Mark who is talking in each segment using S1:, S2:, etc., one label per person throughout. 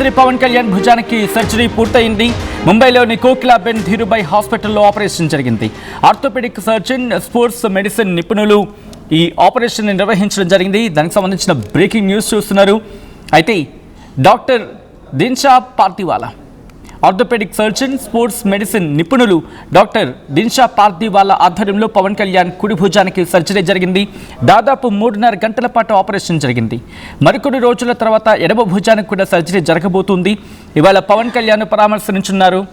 S1: ముఖ్యమంత్రి పవన్ కళ్యాణ్ భుజానికి సర్జరీ పూర్తయింది. ముంబైలోని కోకిలాబెన్ ధీరుభాయ్ హాస్పిటల్లో ఆపరేషన్ జరిగింది. ఆర్థోపెడిక్ సర్జన్, స్పోర్ట్స్ మెడిసిన్ నిపుణులు ఈ ఆపరేషన్ నిర్వహించడం జరిగింది. దానికి సంబంధించిన బ్రేకింగ్ న్యూస్ చూస్తున్నారు. అయితే doctor Dinshaw Pardiwala, orthopaedic surgeon, sports medicine నిపుణులు డాక్టర్ దిన్షా పార్దీవాలా ఆధ్వర్యంలో పవన్ కళ్యాణ్ కుడి భుజానికి సర్జరీ జరిగింది. దాదాపు 3.5 గంటల పాటు ఆపరేషన్ జరిగింది. మరికొన్ని రోజుల తర్వాత ఎడమ భుజానికి కూడా సర్జరీ జరగబోతుంది. ఇవాళ పవన్ కళ్యాణ్ పరామర్శించున్నారు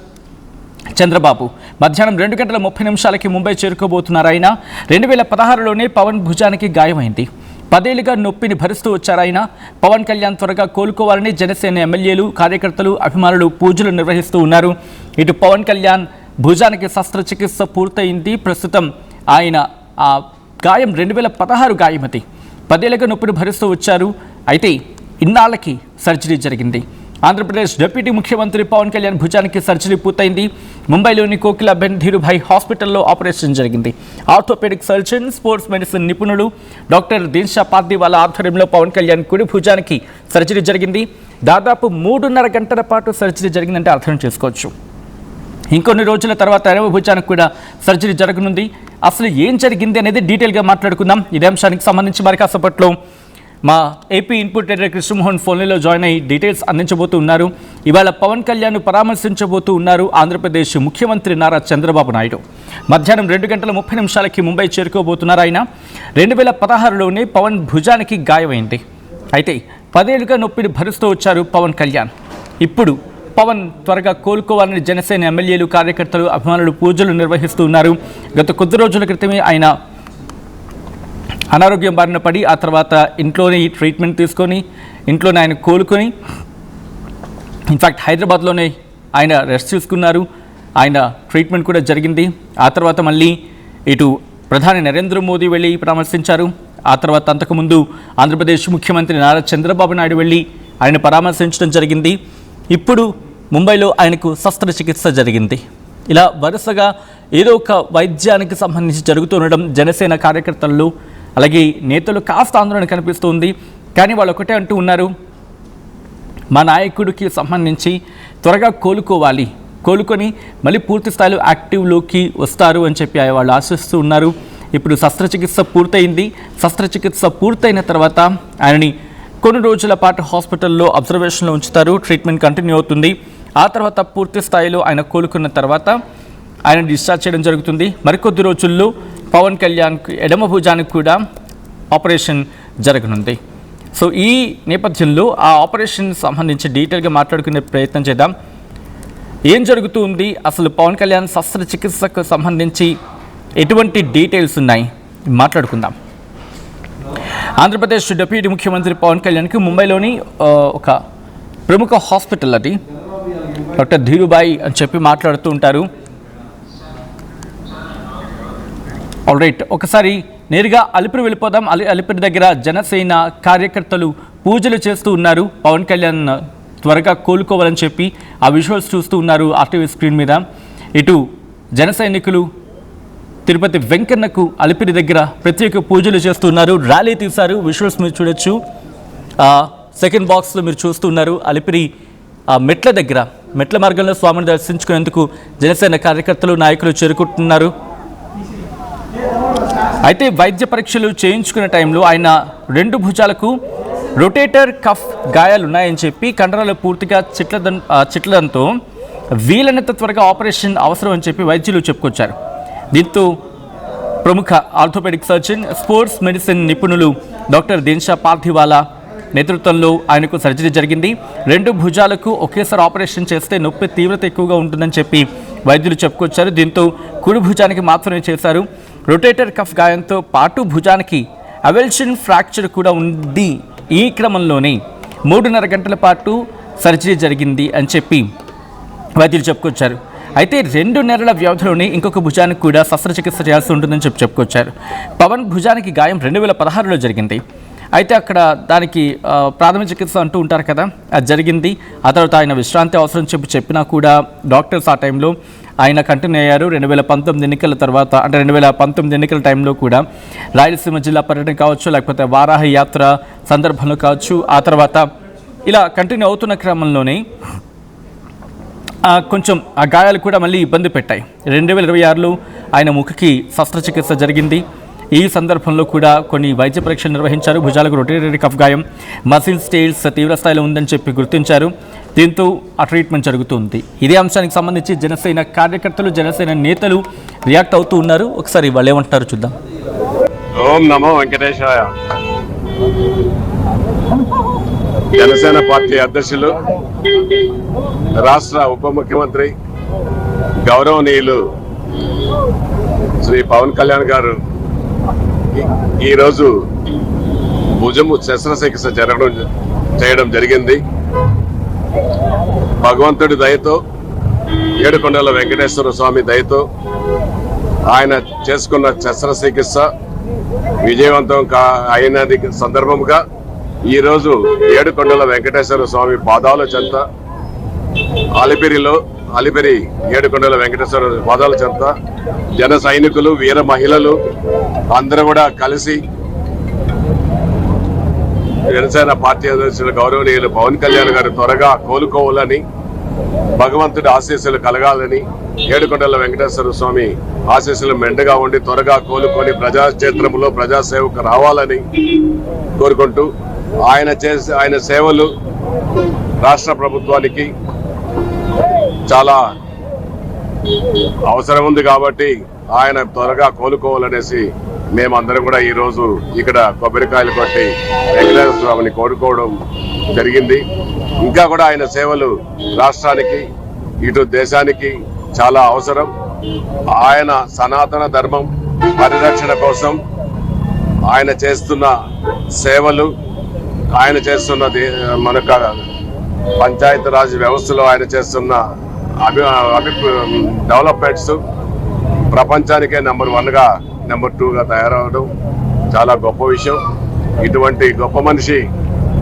S1: చంద్రబాబు. మధ్యాహ్నం 2:30 ముంబై చేరుకోబోతున్నారు. ఆయన 2016లోనే పవన్ భుజానికి గాయమైంది. 10 ఏళ్లుగా నొప్పిని భరిస్తూ వచ్చారు ఆయన. పవన్ కళ్యాణ్ త్వరగా కోలుకోవాలని జనసేన ఎమ్మెల్యేలు, కార్యకర్తలు, అభిమానులు పూజలు నిర్వహిస్తూ ఉన్నారు. ఇటు పవన్ కళ్యాణ్ భుజానికి శస్త్రచికిత్స పూర్తయింది. ప్రస్తుతం ఆయన ఆ గాయం 2016 గాయమది. 10 ఏళ్లుగా నొప్పిని భరిస్తూ వచ్చారు. అయితే ఇన్నాళ్ళకి సర్జరీ జరిగింది. ఆంధ్రప్రదేశ్ డిప్యూటీ ముఖ్యమంత్రి పవన్ కళ్యాణ్ భుజానికి సర్జరీ పూర్తయింది. ముంబైలోని కోకిలాబెన్ ధీరుభాయ్ హాస్పిటల్లో ఆపరేషన్ జరిగింది. ఆర్థోపెడిక్ సర్జన్, స్పోర్ట్స్ మెడిసిన్ నిపుణులు డాక్టర్ దిన్షా పార్దీవాలా ఆధ్వర్యంలో పవన్ కళ్యాణ్ కుడి భుజానికి సర్జరీ జరిగింది. దాదాపు 3.5 గంటల పాటు సర్జరీ జరిగిందంటే అర్థం చేసుకోవచ్చు. ఇంకొన్ని రోజుల తర్వాత ఎడమ భుజానికి కూడా సర్జరీ జరగనుంది. అసలు ఏం జరిగింది అనేది డీటెయిల్గా మాట్లాడుకుందాం. ఇదే అంశానికి సంబంధించి మరి కాసేపట్లో మా ఏపీ ఇన్పుట్ ఎడిటర్ కృష్ణమోహన్ ఫోన్లో జాయిన్ అయ్యి డీటెయిల్స్ అందించబోతూ ఉన్నారు. ఇవాళ పవన్ కళ్యాణ్ పరామర్శించబోతూ ఉన్నారు ఆంధ్రప్రదేశ్ ముఖ్యమంత్రి నారా చంద్రబాబు నాయుడు. మధ్యాహ్నం 2:30 ముంబై చేరుకోబోతున్నారు ఆయన. 2016లోనే పవన్ భుజానికి గాయమైంది. అయితే 10 ఏళ్లుగా నొప్పిని భరిస్తూ వచ్చారు పవన్ కళ్యాణ్. ఇప్పుడు పవన్ త్వరగా కోలుకోవాలని జనసేన ఎమ్మెల్యేలు, కార్యకర్తలు, అభిమానులు పూజలు నిర్వహిస్తూ ఉన్నారు. గత కొద్ది రోజుల క్రితమే ఆయన అనారోగ్యం బారిన పడి ఆ తర్వాత ఇంట్లోనే ఈ ట్రీట్మెంట్ తీసుకొని ఇంట్లోనే ఆయన కోలుకొని ఇన్ఫ్యాక్ట్ హైదరాబాద్లోనే ఆయన రెస్ట్ తీసుకున్నారు. ఆయన ట్రీట్మెంట్ కూడా జరిగింది. ఆ తర్వాత మళ్ళీ ఇటు ప్రధాని నరేంద్ర మోదీ వెళ్ళి పరామర్శించారు. ఆ తర్వాత అంతకుముందు ఆంధ్రప్రదేశ్ ముఖ్యమంత్రి నారా చంద్రబాబు నాయుడు వెళ్ళి ఆయన పరామర్శించడం జరిగింది. ఇప్పుడు ముంబైలో ఆయనకు శస్త్రచికిత్స జరిగింది. ఇలా వరుసగా ఏదో ఒక వైద్యానికి సంబంధించి జరుగుతుండడం జనసేన కార్యకర్తలు అలాగే నేతలు కాస్త ఆందోళన కనిపిస్తుంది. కానీ వాళ్ళు ఒకటే అంటూ ఉన్నారు, మా నాయకుడికి సంబంధించి త్వరగా కోలుకొని మళ్ళీ పూర్తి స్థాయిలో యాక్టివ్లోకి వస్తారు అని చెప్పి వాళ్ళు ఆశిస్తూ ఉన్నారు. ఇప్పుడు శస్త్రచికిత్స పూర్తయింది. శస్త్రచికిత్స పూర్తయిన తర్వాత ఆయనని కొన్ని రోజుల పాటు హాస్పిటల్లో అబ్జర్వేషన్లో ఉంచుతారు. ట్రీట్మెంట్ కంటిన్యూ అవుతుంది. ఆ తర్వాత పూర్తి స్థాయిలో ఆయన కోలుకున్న తర్వాత ఆయన డిశ్చార్జ్ చేయడం జరుగుతుంది. మరికొద్ది రోజుల్లో పవన్ కళ్యాణ్కి ఎడమ భుజానికి కూడా ఆపరేషన్ జరగనుంది. సో ఈ నేపథ్యంలో ఆ ఆపరేషన్ సంబంధించి డీటెయిల్గా మాట్లాడుకునే ప్రయత్నం చేద్దాం. ఏం జరుగుతుంది, అసలు పవన్ కళ్యాణ్ శస్త్రచికిత్సకు సంబంధించి ఎటువంటి డీటెయిల్స్ ఉన్నాయి మాట్లాడుకుందాం. ఆంధ్రప్రదేశ్ డిప్యూటీ ముఖ్యమంత్రి పవన్ కళ్యాణ్కి ముంబైలోని ఒక ప్రముఖ హాస్పిటల్ అది డాక్టర్ ధీరుభాయ్ అని చెప్పి మాట్లాడుతూ ఉంటారు. ఆల్రైట్, ఒకసారి నేరుగా అలిపిరి వెళ్ళిపోదాం. అలిపిరి దగ్గర జనసేన కార్యకర్తలు పూజలు చేస్తూ ఉన్నారు. పవన్ కళ్యాణ్ త్వరగా కోలుకోవాలని చెప్పి ఆ విజువల్స్ చూస్తూ ఉన్నారు ఆర్టీవీ స్క్రీన్ మీద. ఇటు జన సైనికులు తిరుపతి వెంకన్నకు అలిపిరి దగ్గర ప్రత్యేక పూజలు చేస్తున్నారు. ర్యాలీ తీశారు. విజువల్స్ మీరు చూడొచ్చు. సెకండ్ బాక్స్లో మీరు చూస్తున్నారు. అలిపిరి మెట్ల దగ్గర మెట్ల మార్గంలో స్వామిని దర్శించుకునేందుకు జనసేన కార్యకర్తలు, నాయకులు చేరుకుంటున్నారు. అయితే వైద్య పరీక్షలు చేయించుకునే టైంలో ఆయన 2 భుజాలకు రొటేటర్ కఫ్ గాయాలు ఉన్నాయని చెప్పి కండరాలు పూర్తిగా చిట్లడంతో వీలైనంత త్వరగా ఆపరేషన్ అవసరం అని చెప్పి వైద్యులు చెప్పుకొచ్చారు. దీంతో ప్రముఖ ఆర్థోపెడిక్ సర్జన్, స్పోర్ట్స్ మెడిసిన్ నిపుణులు డాక్టర్ దిన్షా పార్దీవాలా నేతృత్వంలో ఆయనకు సర్జరీ జరిగింది. 2 భుజాలకు ఒకేసారి ఆపరేషన్ చేస్తే నొప్పి తీవ్రత ఎక్కువగా ఉంటుందని చెప్పి వైద్యులు చెప్పుకొచ్చారు. దీంతో కుడి భుజానికి మాత్రమే చేశారు. రొటేటర్ కఫ్ గాయంతో పాటు భుజానికి అవెల్షన్ ఫ్రాక్చర్ కూడా ఉంది. ఈ క్రమంలోనే 3.5 గంటల పాటు సర్జరీ జరిగింది అని చెప్పి వైద్యులు చెప్పుకొచ్చారు. అయితే 2 నెలల వ్యవధిలోనే ఇంకొక భుజానికి కూడా శస్త్రచికిత్స చేయాల్సి ఉంటుందని చెప్పుకొచ్చారు. పవన్ భుజానికి గాయం 2016లో జరిగింది. అయితే అక్కడ దానికి ప్రాథమిక చికిత్స అంటూ ఉంటారు కదా, అది జరిగింది. ఆ తర్వాత ఆయన విశ్రాంతి అవసరం చెప్పినా కూడా డాక్టర్స్ ఆ టైంలో ఆయన కంటిన్యూ అయ్యారు. 2019 ఎన్నికల తర్వాత, అంటే 2019 ఎన్నికల టైంలో కూడా రాయలసీమ జిల్లా పర్యటన కావచ్చు, లేకపోతే వారాహి యాత్ర సందర్భంలో కావచ్చు, ఆ తర్వాత ఇలా కంటిన్యూ అవుతున్న క్రమంలోనే కొంచెం ఆ గాయాలు కూడా మళ్ళీ ఇబ్బంది పెట్టాయి. 2026లో ఆయన ముఖకి శస్త్రచికిత్స జరిగింది. ఈ సందర్భంలో కూడా కొన్ని వైద్య పరీక్షలు నిర్వహించారు. భుజాలకు రొటేటరీ కఫ్ గాయం, మసిల్ స్టేల్స్ తీవ్రస్థాయిలో ఉందని చెప్పి గుర్తించారు. దీంతో ఆ ట్రీట్మెంట్ జరుగుతుంది. ఇదే అంశానికి సంబంధించి జనసేన కార్యకర్తలు, జనసేన నేతలు రియాక్ట్ అవుతూ ఉన్నారు. ఒకసారి వాళ్ళు ఏమంటారు చూద్దాం.
S2: ఓం నమో వెంకటేశాయ. జనసేన పార్టీ అధ్యక్షులు, రాష్ట్ర ఉప ముఖ్యమంత్రి గౌరవనీయులు శ్రీ పవన్ కళ్యాణ్ గారు ఈరోజు భుజము శస్త్రచికిత్స చేయడం జరిగింది. భగవంతుడి దయతో, ఏడుకొండల వెంకటేశ్వర స్వామి దయతో ఆయన చేసుకున్న శస్త్రచికిత్స విజయవంతం అయినది సందర్భంగా ఈరోజు ఏడుకొండల వెంకటేశ్వర స్వామి పాదాల చెంత అలిపిరి ఏడుకొండల వెంకటేశ్వర పాదాల చెంత జన సైనికులు, వీర మహిళలు అందరూ కూడా కలిసి జనసేన పార్టీ అధ్యక్షులు గౌరవనీయులు పవన్ కళ్యాణ్ గారు త్వరగా కోలుకోవాలని, భగవంతుడి ఆశీస్సులు కలగాలని, ఏడుకొండల వెంకటేశ్వర స్వామి ఆశీస్సులు మెండుగా ఉండి త్వరగా కోలుకొని ప్రజాక్షేత్రంలో ప్రజాసేవకు రావాలని కోరుకుంటూ ఆయన సేవలు రాష్ట్ర ప్రభుత్వానికి చాలా అవసరం ఉంది కాబట్టి ఆయన త్వరగా కోలుకోవాలనేసి మేమందరం కూడా ఈరోజు ఇక్కడ కొబ్బరికాయలు కొట్టి వెంకటేశ్వర స్వామిని కోరుకోవడం జరిగింది. ఇంకా కూడా ఆయన సేవలు రాష్ట్రానికి, ఇటు దేశానికి చాలా అవసరం. ఆయన సనాతన ధర్మం పరిరక్షణ కోసం ఆయన చేస్తున్న సేవలు, ఆయన చేస్తున్న మనకు పంచాయతీరాజ్ వ్యవస్థలో ఆయన చేస్తున్న డెవలప్మెంట్స్ ప్రపంచానికే నెంబర్ 1గా, నెంబర్ 2గా తయారవడం చాలా గొప్ప విషయం. ఇటువంటి గొప్ప మనిషి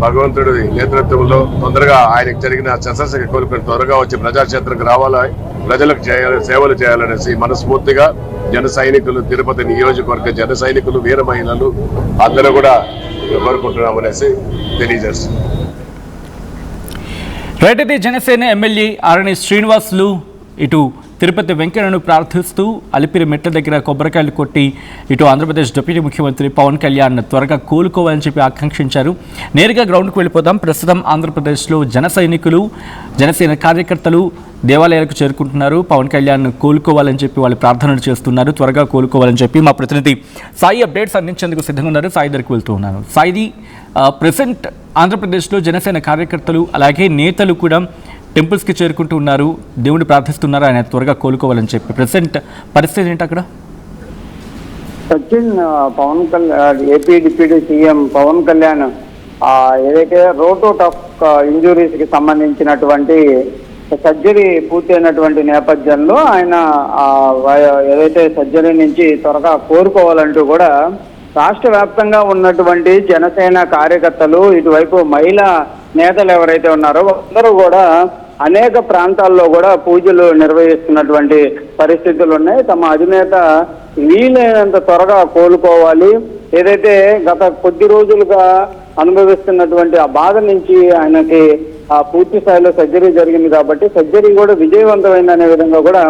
S2: భగవంతుడి నేతృత్వంలో తొందరగా ఆయనకు జరిగిన శస్త్రచికిత్స కోలుకొని త్వరగా వచ్చి ప్రజాక్షేత్రకు రావాలని, ప్రజలకు సేవలు చేయాలనేసి మనస్ఫూర్తిగా జన సైనికులు, తిరుపతి నియోజకవర్గ జన సైనికులు, వీర మహిళలు అందరూ కూడా కోరుకుంటున్నామనేసి తెలియజేస్తుంది.
S1: రైట్. జనసేన ఎమ్మెల్యే ఆరణి శ్రీనివాసులు ఇటు తిరుపతి వెంకయ్యను ప్రార్థిస్తూ అలిపిరి మెట్ల దగ్గర కొబ్బరికాయలు కొట్టి ఇటు ఆంధ్రప్రదేశ్ డిప్యూటీ ముఖ్యమంత్రి పవన్ కళ్యాణ్ త్వరగా కోలుకోవాలని చెప్పి ఆకాంక్షించారు. నేరుగా గ్రౌండ్కి వెళ్ళిపోదాం. ప్రస్తుతం ఆంధ్రప్రదేశ్లో జన సైనికులు, జనసేన కార్యకర్తలు దేవాలయాలకు చేరుకుంటున్నారు. పవన్ కళ్యాణ్ కోలుకోవాలని చెప్పి వాళ్ళు ప్రార్థనలు చేస్తున్నారు. త్వరగా కోలుకోవాలని చెప్పి మా ప్రతినిధి సాయి అప్డేట్స్ అందించేందుకు సిద్ధంగా ఉన్నారు. సాయి దగ్గరికి వెళ్తూ ఉన్నాను. సాయిది ప్రెసెంట్ ఆంధ్రప్రదేశ్లో జనసేన కార్యకర్తలు అలాగే నేతలు కూడా టెంపుల్స్కి చేరుకుంటూ ఉన్నారు, దేవుడిని ప్రార్థిస్తున్నారు ఆయన త్వరగా కోలుకోవాలని చెప్పి. ప్రెసెంట్ పరిస్థితి ఏంటి అక్కడ?
S3: Sachin, Pawan Kalyan AP deputy CM Pawan Kalyan ఏదైతే రోటోట్ ఆఫ్ ఇంజురీస్ కి సంబంధించినటువంటి సర్జరీ పూర్తి అయినటువంటి నేపథ్యంలో ఆయన ఏదైతే సర్జరీ నుంచి త్వరగా కోరుకోవాలంటూ కూడా రాష్ట్ర వ్యాప్తంగా ఉన్నటువంటి జనసేన కార్యకర్తలు, ఇటువైపు మహిళా నేతలు ఎవరైతే ఉన్నారో అందరూ కూడా అనేక ప్రాంతాల్లో కూడా పూజలు నిర్వహిస్తున్నటువంటి పరిస్థితులు ఉన్నాయి. తమ అధినేత వీలైనంత త్వరగా కోలుకోవాలి, ఏదైతే గత కొద్ది రోజులుగా అనుభవిస్తున్నటువంటి ఆ బాధ నుంచి ఆయనకి పూర్తి స్థాయిలో సర్జరీ జరిగింది కాబట్టి సర్జరీ కూడా విజయవంతమైందనే విధంగా కూడా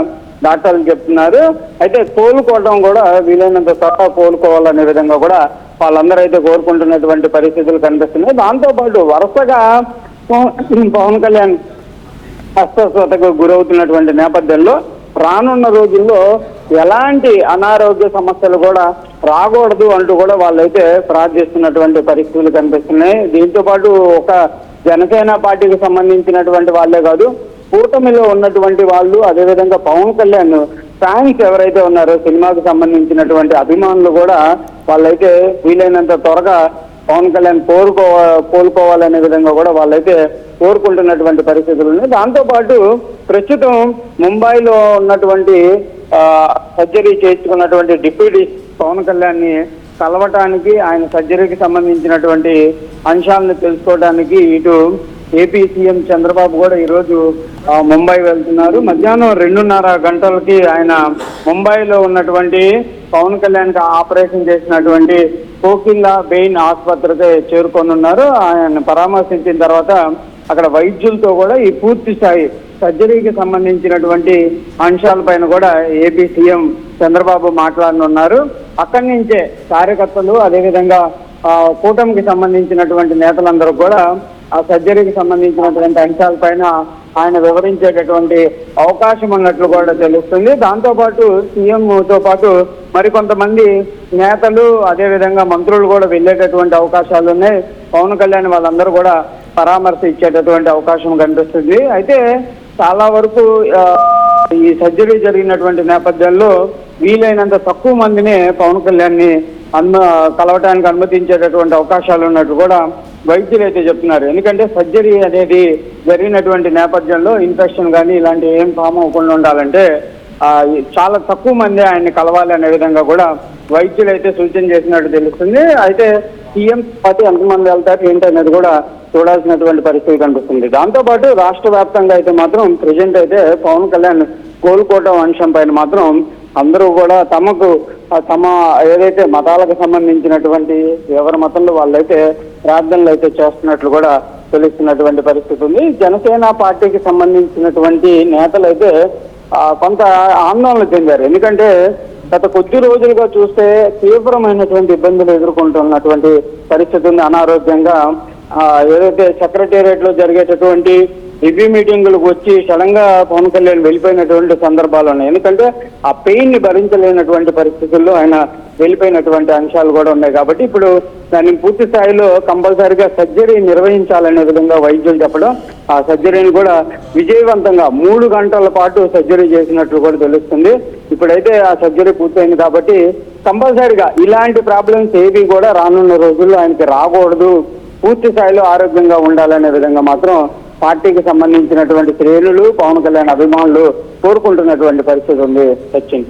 S3: డాక్టర్లు చెప్తున్నారు. అయితే కోలుకోవడం కూడా వీలైనంత త్వరగా కోలుకోవాలనే విధంగా కూడా వాళ్ళందరూ అయితే కోరుకుంటున్నటువంటి పరిస్థితులు కనిపిస్తున్నాయి. దాంతోపాటు వరుసగా పవన్ కళ్యాణ్ అస్వస్థతకు గురవుతున్నటువంటి నేపథ్యంలో రానున్న రోజుల్లో ఎలాంటి అనారోగ్య సమస్యలు కూడా రాకూడదు అంటూ కూడా వాళ్ళైతే ప్రార్థిస్తున్నటువంటి పరిస్థితులు కనిపిస్తున్నాయి. దీంతో పాటు ఒక జనసేన పార్టీకి సంబంధించినటువంటి వాళ్ళే కాదు, కూటమిలో ఉన్నటువంటి వాళ్ళు, అదేవిధంగా పవన్ కళ్యాణ్ ఫ్యాన్స్ ఎవరైతే ఉన్నారో సినిమాకు సంబంధించినటువంటి అభిమానులు కూడా వాళ్ళైతే వీలైనంత త్వరగా పవన్ కళ్యాణ్ కోలుకోవాలనే విధంగా కూడా వాళ్ళైతే కోరుకుంటున్నటువంటి పరిస్థితులు ఉన్నాయి. దాంతోపాటు ప్రస్తుతం ముంబైలో ఉన్నటువంటి సర్జరీ చేయించుకున్నటువంటి డిప్యూటీ పవన్ కళ్యాణ్ ని కలవటానికి, ఆయన సర్జరీకి సంబంధించినటువంటి అంశాలను తెలుసుకోవడానికి ఇటు ఏపీ సీఎం చంద్రబాబు కూడా ఈరోజు ముంబై వెళ్తున్నారు. మధ్యాహ్నం 2:30 గంటలకి ఆయన ముంబైలో ఉన్నటువంటి పవన్ కళ్యాణ్ కి ఆపరేషన్ చేసినటువంటి కోకిల్లా బెయిన్ ఆసుపత్రికి చేరుకొనున్నారు. ఆయన పరామర్శించిన తర్వాత అక్కడ వైద్యులతో కూడా ఈ పూర్తి స్థాయి సర్జరీకి సంబంధించినటువంటి అంశాలపైన కూడా ఏపీ సీఎం చంద్రబాబు మాట్లాడనున్నారు. అక్కడి నుంచే కార్యకర్తలు అదేవిధంగా కూటమికి సంబంధించినటువంటి నేతలందరూ కూడా ఆ సర్జరీకి సంబంధించినటువంటి అంశాలపైన ఆయన వివరించేటటువంటి అవకాశం ఉన్నట్లు కూడా తెలుస్తుంది. దాంతోపాటు సీఎంతో పాటు మరికొంతమంది నేతలు అదేవిధంగా మంత్రులు కూడా వెళ్ళేటటువంటి అవకాశాలు ఉన్నాయి. పవన్ కళ్యాణ్ వాళ్ళందరూ కూడా పరామర్శ ఇచ్చేటటువంటి అవకాశం కనిపిస్తుంది. అయితే చాలా వరకు ఈ సర్జరీ జరిగినటువంటి నేపథ్యంలో వీలైనంత తక్కువ మందినే పవన్ కళ్యాణ్ని కలవటానికి అనుమతించేటటువంటి అవకాశాలు ఉన్నట్టు కూడా వైద్యులు అయితే చెప్తున్నారు. ఎందుకంటే సర్జరీ అనేది జరిగినటువంటి నేపథ్యంలో ఇన్ఫెక్షన్ కానీ ఇలాంటి ఏం ఫామ్ అవ్వకుండా ఉండాలంటే చాలా తక్కువ మంది ఆయన్ని కలవాలి అనే విధంగా కూడా వైద్యులు అయితే సూచన చేసినట్టు తెలుస్తుంది. అయితే సీఎం పార్టీ ఎంతమంది వెళ్తారు ఏంటనేది కూడా చూడాల్సినటువంటి పరిస్థితి కనిపిస్తుంది. దాంతోపాటు రాష్ట్ర వ్యాప్తంగా అయితే మాత్రం ప్రజెంట్ అయితే పవన్ కళ్యాణ్ కోలుకోవడం అంశం పైన మాత్రం అందరూ కూడా తమ ఏదైతే మతాలకు సంబంధించినటువంటి ఎవరి మతంలో వాళ్ళైతే ప్రార్థనలు అయితే చేస్తున్నట్లు కూడా తెలుస్తున్నటువంటి పరిస్థితి ఉంది. జనసేన పార్టీకి సంబంధించినటువంటి నేతలు అయితే కొంత ఆందోళన చెందారు. ఎందుకంటే గత కొద్ది రోజులుగా చూస్తే తీవ్రమైనటువంటి ఇబ్బందులు ఎదుర్కొంటున్నటువంటి పరిస్థితి ఉంది. అనారోగ్యంగా ఏదైతే సెక్రటేరియట్ లో జరిగేటటువంటి రివ్యూ మీటింగులకు వచ్చి సడన్ గా పవన్ కళ్యాణ్ వెళ్ళిపోయినటువంటి సందర్భాలు ఉన్నాయి. ఎందుకంటే ఆ పెయిన్ ని భరించలేనటువంటి పరిస్థితుల్లో ఆయన వెళ్ళిపోయినటువంటి అంశాలు కూడా ఉన్నాయి. కాబట్టి ఇప్పుడు దాన్ని పూర్తి స్థాయిలో కంపల్సరీగా సర్జరీ నిర్వహించాలనే విధంగా వైద్యులు చెప్పడం, ఆ సర్జరీని కూడా విజయవంతంగా 3 గంటల పాటు సర్జరీ చేసినట్లు కూడా తెలుస్తుంది. ఇప్పుడైతే ఆ సర్జరీ పూర్తయింది కాబట్టి కంపల్సరీగా ఇలాంటి ప్రాబ్లమ్స్ ఏవి కూడా రానున్న రోజుల్లో ఆయనకి రాకూడదు, పూర్తి స్థాయిలో ఆరోగ్యంగా ఉండాలనే విధంగా మాత్రం పార్టీకి సంబంధించినటువంటి శ్రేణులు పవన్ కళ్యాణ్ అభిమానులు కోరుకుంటున్నటువంటి పరిస్థితి ఉంది. Sachin.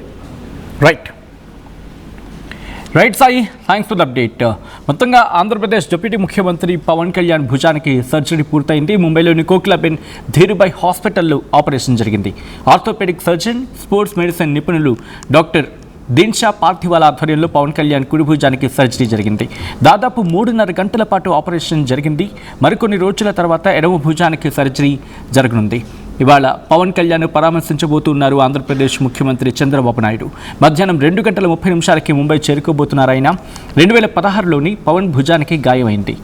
S1: Right Sai, thanks for the update. మొత్తంగా ఆంధ్రప్రదేశ్ డిప్యూటీ ముఖ్యమంత్రి పవన్ కళ్యాణ్ భుజానికి సర్జరీ పూర్తయింది. ముంబైలోని కోకిలాబెన్ ధీరుభాయ్ హాస్పిటల్లో ఆపరేషన్ జరిగింది. ఆర్థోపెడిక్ సర్జన్, స్పోర్ట్స్ మెడిసిన్ నిపుణులు డాక్టర్ దిన్షా పార్థివాల ఆధ్వర్యంలో పవన్ కళ్యాణ్ కుడి భుజానికి సర్జరీ జరిగింది. దాదాపు 3.5 గంటల పాటు ఆపరేషన్ జరిగింది. మరికొన్ని రోజుల తర్వాత ఎడమ భుజానికి సర్జరీ జరగనుంది. ఇవాళ పవన్ కళ్యాణ్ పరామర్శించబోతున్నారు ఆంధ్రప్రదేశ్ ముఖ్యమంత్రి చంద్రబాబు నాయుడు. మధ్యాహ్నం 2:30 ముంబై చేరుకోబోతున్నారు ఆయన. 2016లోని పవన్ భుజానికి గాయమైంది.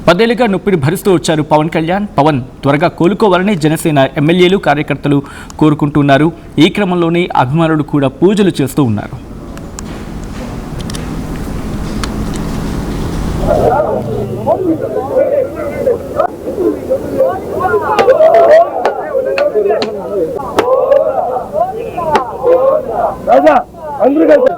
S1: 10 ఏళ్లుగా నొప్పిని భరిస్తూ వచ్చారు పవన్ కళ్యాణ్. పవన్ త్వరగా కోలుకోవాలని జనసేన ఎమ్మెల్యేలు, కార్యకర్తలు కోరుకుంటున్నారు. ఈ క్రమంలోనే అభిమానులు కూడా పూజలు చేస్తూ ఉన్నారు.
S4: రాజా అందరూ కలిసి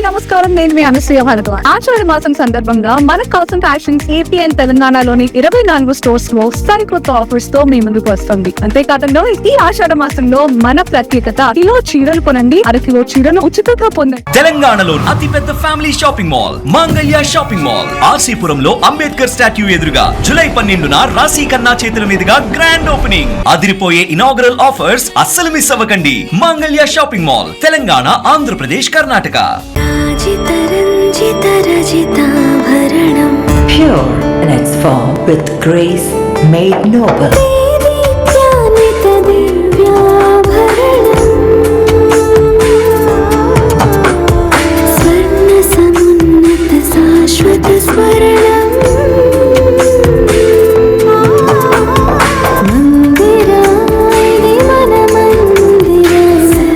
S5: నమస్కారం, నేను మీ అనసూయ భారద్వాజ్. ఆషాఢ మాసం సందర్భంగా మన కాసం ఫ్యాషన్స్ ఏపీ అండ్ తెలంగాణలోని 24 స్టోర్స్ లో సరికొత్త ఆఫర్స్ తో మీ ముందుకు వస్తుంది. అంతేకాకుండా ఈ ఆషాఢ మాసంలో మన ప్రత్యేకత, కిలో చీరలు కొనండి, అరకిలో చీరలు ఉచితంగా పొందండి.
S6: తెలంగాణలో అతిపెద్ద ఫ్యామిలీ షాపింగ్ మాల్ మాంగళ్య షాపింగ్ మాల్ ఆర్సీపురంలో అంబేద్కర్ స్టాట్యూ ఎదురుగా జూలై 12న రాశి ఖన్నా చేతుల మీదుగా గ్రాండ్ ఓపెనింగ్. అదిరిపోయే ఇనాగరల్ ఆఫర్స్ అస్సలు మిస్ అవ్వకండి. మాంగళ్య shopping mall, Telangana, Andhra Pradesh, Karnataka.
S7: Pure in its form with grace made noble.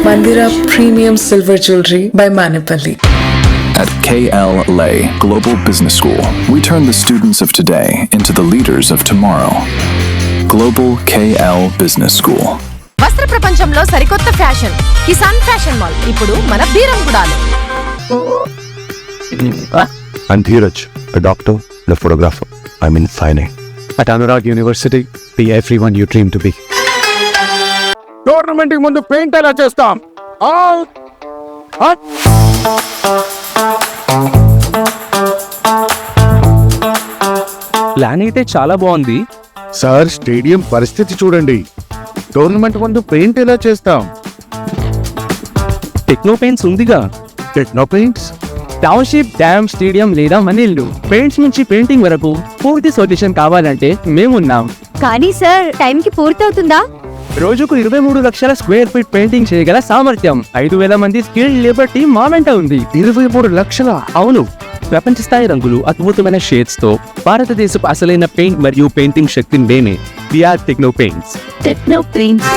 S8: Mandira Premium Silver Jewelry by Manipali.
S9: At KL Lay Global Business School, we turn the students of today into the leaders of tomorrow. Global KL Business School.
S10: వస్త్ర ప్రపంచంలో సరికొత్త fashion Kisan fashion mall ఇప్పుడు మన బీరంగూడలో.
S11: I'm Dheeraj, a doctor and a photographer. I'm in fine art.
S12: At Anurag University, be everyone you dream to be.
S4: Tournament కి ముందు paint ఎలా చేస్తాం?
S12: Plan అయితే చాలా బాగుంది
S11: సార్, స్టేడియం పరిస్థితి చూడండి.
S4: టోర్నమెంట్ ముందు పెయింట్ ఎలా చేస్తాం?
S12: టెక్నో పెయింట్స్ ఉందిగా.
S4: Techno paints
S12: township, dam, stadium లేదా మనిల్లు పెయింట్స్ నుంచి పెయింటింగ్ వరకు పూర్తి సొల్యూషన్ కావాలంటే మేమున్నాం.
S10: కానీ సార్ టైంకి పూర్తవుతుందా?
S12: రోజుకు 23 లక్షల స్క్వేర్ ఫీట్ పెయింటింగ్ చేయగల సామర్థ్యం, 5,000 మంది స్కిల్డ్ లేబర్ టీమ్ మా వెంట ఉంది.
S4: 23 లక్షల?
S12: అవును, ప్రపంచ స్థాయి రంగులు, అద్భుతమైన షేడ్స్ తో భారతదేశపు అసలైన పెయింట్ మరియు పెయింటింగ్ శక్తిని మేమే. VR techno paints.
S5: Techno paints.